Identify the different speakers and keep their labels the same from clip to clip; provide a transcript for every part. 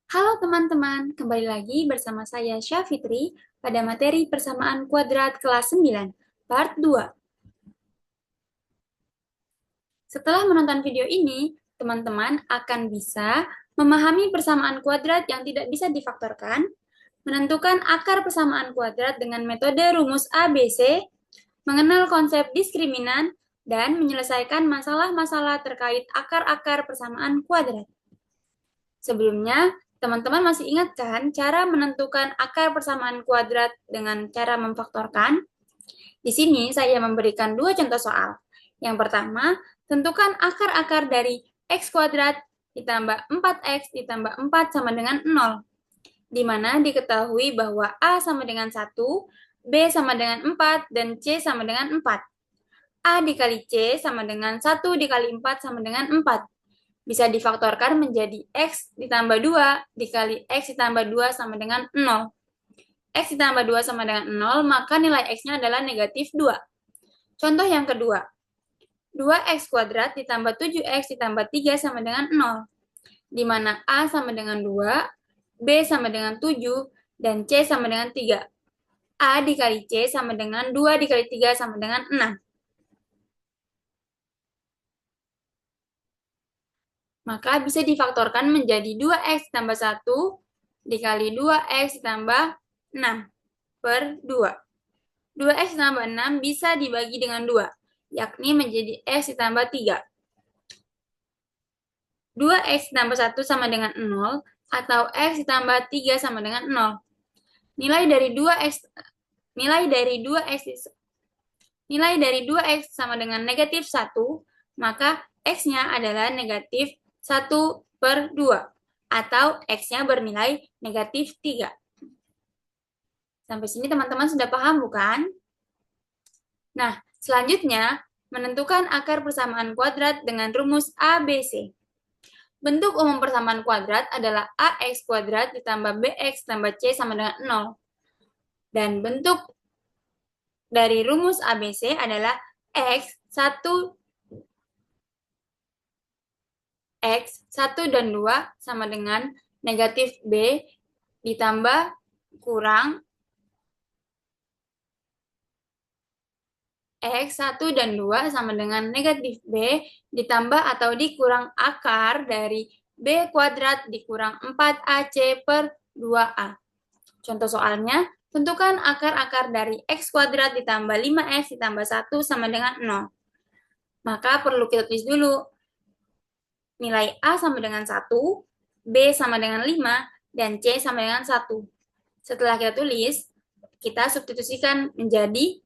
Speaker 1: Halo teman-teman, kembali lagi bersama saya Syafitri pada materi persamaan kuadrat kelas 9, part 2. Setelah menonton video ini, teman-teman akan bisa memahami persamaan kuadrat yang tidak bisa difaktorkan, menentukan akar persamaan kuadrat dengan metode rumus ABC, mengenal konsep diskriminan, dan menyelesaikan masalah-masalah terkait akar-akar persamaan kuadrat. Sebelumnya, teman-teman masih ingat kan cara menentukan akar persamaan kuadrat dengan cara memfaktorkan? Di sini saya memberikan dua contoh soal. Yang pertama, tentukan akar-akar dari x kuadrat ditambah 4x ditambah 4 sama dengan 0, di mana diketahui bahwa A sama dengan 1, B sama dengan 4, dan C sama dengan 4. A dikali C sama dengan 1 dikali 4 sama dengan 4. Bisa difaktorkan menjadi X ditambah 2 dikali X ditambah 2 sama dengan 0. X ditambah 2 sama dengan 0, maka nilai X-nya adalah negatif 2. Contoh yang kedua, 2X kuadrat ditambah 7X ditambah 3 sama dengan 0, di mana A sama dengan 2, B sama dengan 7, dan C sama dengan 3. A dikali C sama dengan 2 dikali 3 sama dengan 6. Maka bisa difaktorkan menjadi 2x tambah 1 dikali 2x tambah 6 per 2. 2x tambah 6 bisa dibagi dengan 2, yakni menjadi x ditambah 3. 2x tambah 1 sama dengan 0, atau x ditambah 3 sama dengan 0. Nilai dari 2x sama dengan negatif 1, maka x-nya adalah negatif 1 per 2, atau x-nya bernilai negatif 3. Sampai sini teman-teman sudah paham bukan? Nah, selanjutnya menentukan akar persamaan kuadrat dengan rumus ABC. Bentuk umum persamaan kuadrat adalah AX kuadrat ditambah BX tambah C sama dengan 0. Dan bentuk dari rumus ABC adalah X1 dan 2 sama dengan negatif B ditambah kurang X1 dan 2 sama dengan negatif B ditambah atau dikurang akar dari B kuadrat dikurang 4AC per 2A. Contoh soalnya, tentukan akar-akar dari X kuadrat ditambah 5X ditambah 1 sama dengan 0. Maka perlu kita tulis dulu nilai A sama dengan 1, B sama dengan 5, dan C sama dengan 1. Setelah kita tulis, kita substitusikan menjadi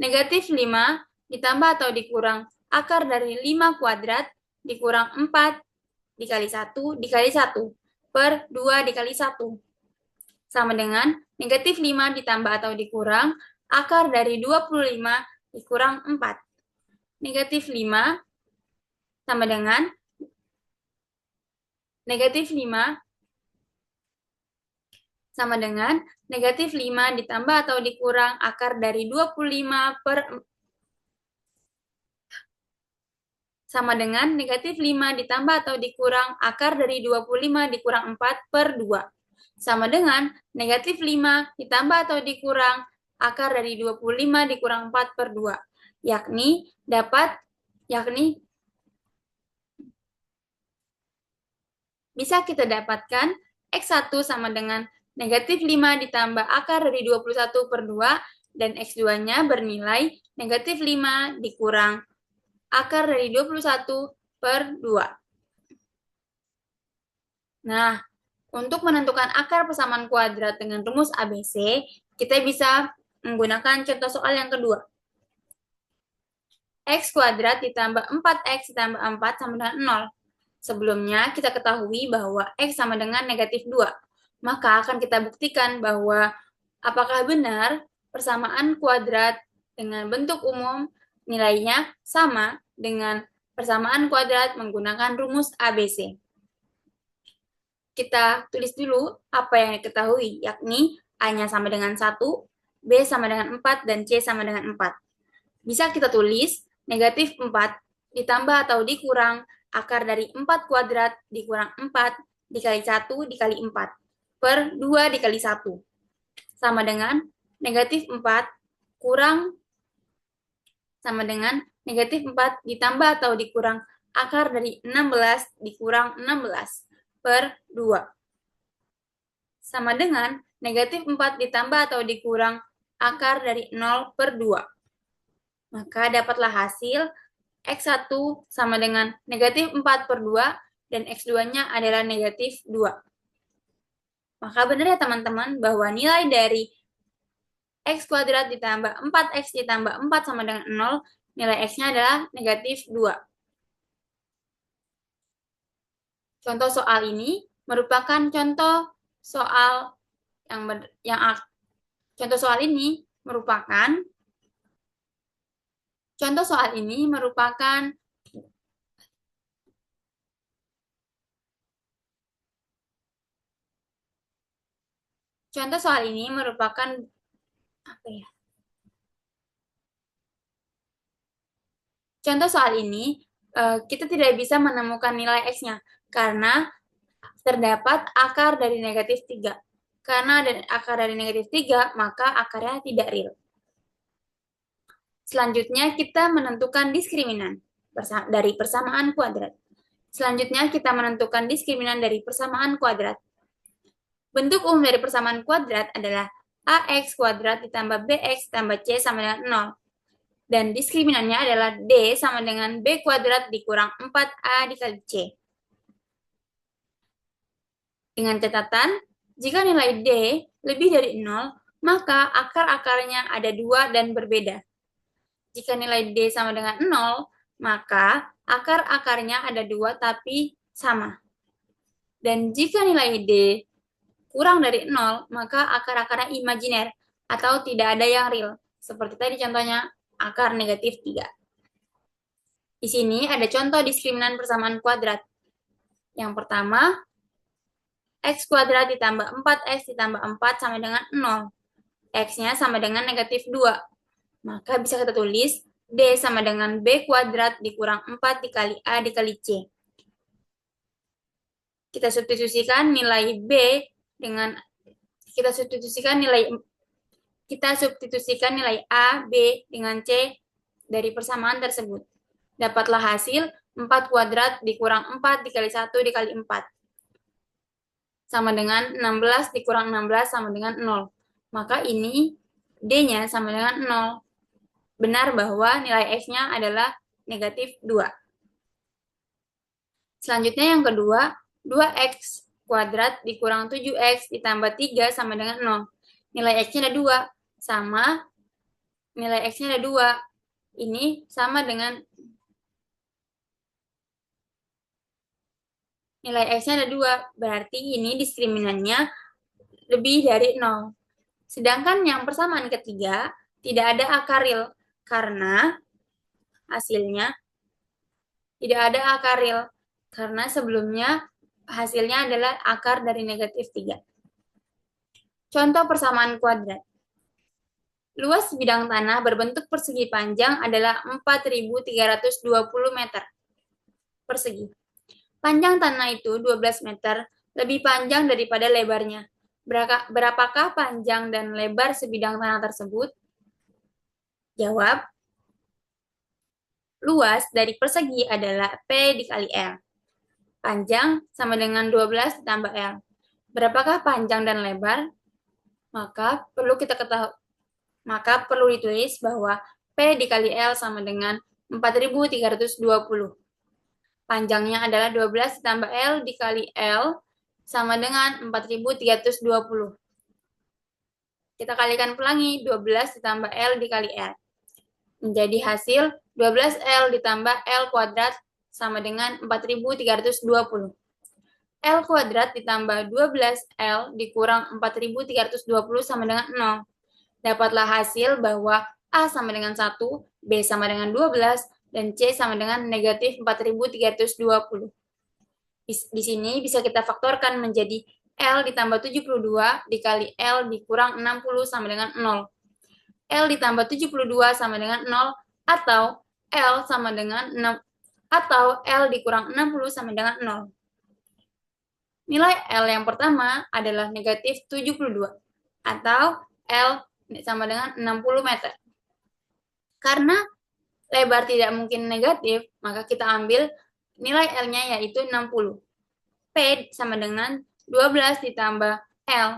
Speaker 1: negatif 5 ditambah atau dikurang akar dari 5 kuadrat dikurang 4 dikali 1 dikali 1 per 2 dikali 1. Sama dengan negatif 5 ditambah atau dikurang akar dari 25 dikurang 4. Negatif 5 sama dengan negatif 5 sama dengan negatif 5 ditambah atau dikurang akar dari 25 per sama dengan negatif 5 ditambah atau dikurang akar dari 25 dikurang 4 per 2. Sama dengan negatif 5 ditambah atau dikurang akar dari 25 dikurang 4 per 2. Yakni bisa kita dapatkan X1 sama dengan negatif 5 ditambah akar dari 21 per 2 dan X2-nya bernilai negatif 5 dikurang akar dari 21 per 2. Nah, untuk menentukan akar persamaan kuadrat dengan rumus ABC, kita bisa menggunakan contoh soal yang kedua. X kuadrat ditambah 4X ditambah 4 sama dengan 0. Sebelumnya, kita ketahui bahwa X sama dengan negatif 2. Maka akan kita buktikan bahwa apakah benar persamaan kuadrat dengan bentuk umum nilainya sama dengan persamaan kuadrat menggunakan rumus ABC. Kita tulis dulu apa yang diketahui, yakni A-nya sama dengan 1, B sama dengan 4, dan C sama dengan 4. Bisa kita tulis negatif 4 ditambah atau dikurang akar dari 4 kuadrat dikurang 4 dikali 1 dikali 4 per 2 dikali 1 sama dengan negatif 4 kurang sama dengan negatif 4 ditambah atau dikurang akar dari 16 dikurang 16 per 2. Sama dengan negatif 4 ditambah atau dikurang akar dari 0 per 2. Maka dapatlah hasil X1 sama dengan negatif 4 per 2 dan X2-nya adalah negatif 2. Maka benar ya teman-teman bahwa nilai dari X kuadrat ditambah 4X ditambah 4 sama dengan 0, nilai X-nya adalah negatif 2. Contoh soal ini merupakan contoh soal contoh soal ini merupakan apa ya? Contoh soal ini kita tidak bisa menemukan nilai X-nya karena terdapat akar dari negatif 3. Karena ada akar dari negatif 3, maka akarnya tidak real. Selanjutnya kita menentukan diskriminan dari persamaan kuadrat. Bentuk umum dari persamaan kuadrat adalah AX kuadrat ditambah BX tambah C sama dengan 0. Dan diskriminannya adalah D sama dengan B kuadrat dikurang 4A dikali C. Dengan catatan, jika nilai D lebih dari 0, maka akar-akarnya ada 2 dan berbeda. Jika nilai D sama dengan 0, maka akar-akarnya ada 2 tapi sama. Dan jika nilai D kurang dari 0, maka akar-akarnya imajiner atau tidak ada yang real. Seperti tadi contohnya akar negatif 3. Di sini ada contoh diskriminan persamaan kuadrat. Yang pertama, X kuadrat ditambah 4X ditambah 4 sama dengan 0. X-nya sama dengan negatif 2. Maka bisa kita tulis D sama dengan B kuadrat dikurang 4 dikali A dikali C. Kita substitusikan nilai A, B dengan C dari persamaan tersebut. Dapatlah hasil 4 kuadrat dikurang 4 dikali 1 dikali 4. Sama dengan 16 dikurang 16 sama dengan 0. Maka ini D-nya sama dengan 0. Benar bahwa nilai X-nya adalah negatif 2. Selanjutnya yang kedua, 2X kuadrat dikurang 7X ditambah 3 sama dengan 0. Nilai X-nya ada 2. Sama nilai X-nya ada 2. Ini sama dengan nilai X-nya ada 2. Berarti ini diskriminannya lebih dari 0. Sedangkan yang persamaan ketiga tidak ada akar real karena hasilnya tidak ada akar real karena sebelumnya hasilnya adalah akar dari negatif 3. Contoh persamaan kuadrat. Luas bidang tanah berbentuk persegi panjang adalah 4.320 meter persegi. Panjang tanah itu 12 meter, lebih panjang daripada lebarnya. Berapakah panjang dan lebar sebidang tanah tersebut? Jawab. Luas dari persegi adalah P dikali L. Panjang sama dengan 12 ditambah L. Berapakah panjang dan lebar? Maka perlu ditulis bahwa P dikali L sama dengan 4.320. Panjangnya adalah 12 ditambah L dikali L sama dengan 4.320. Kita kalikan pelangi, 12 ditambah L dikali L. Menjadi hasil 12L ditambah L kuadrat sama dengan 4.320. L kuadrat ditambah 12L dikurang 4.320 sama dengan 0. Dapatlah hasil bahwa A sama dengan 1, B sama dengan 12, dan C sama dengan negatif 4.320. Di sini bisa kita faktorkan menjadi L ditambah 72 dikali L dikurang 60 sama dengan 0. L ditambah 72 sama dengan 0 atau L sama dengan 6 atau L dikurang 60 sama dengan 0. Nilai L yang pertama adalah negatif 72, atau L sama dengan 60 meter. Karena lebar tidak mungkin negatif, maka kita ambil nilai L-nya yaitu 60. P sama dengan 12 ditambah L.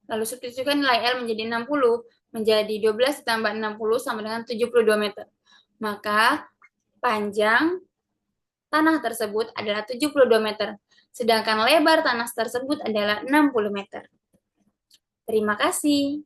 Speaker 1: Lalu substitusikan nilai L menjadi 60, menjadi 12 ditambah 60 sama dengan 72 meter. Maka panjang tanah tersebut adalah 72 meter, sedangkan lebar tanah tersebut adalah 60 meter. Terima kasih.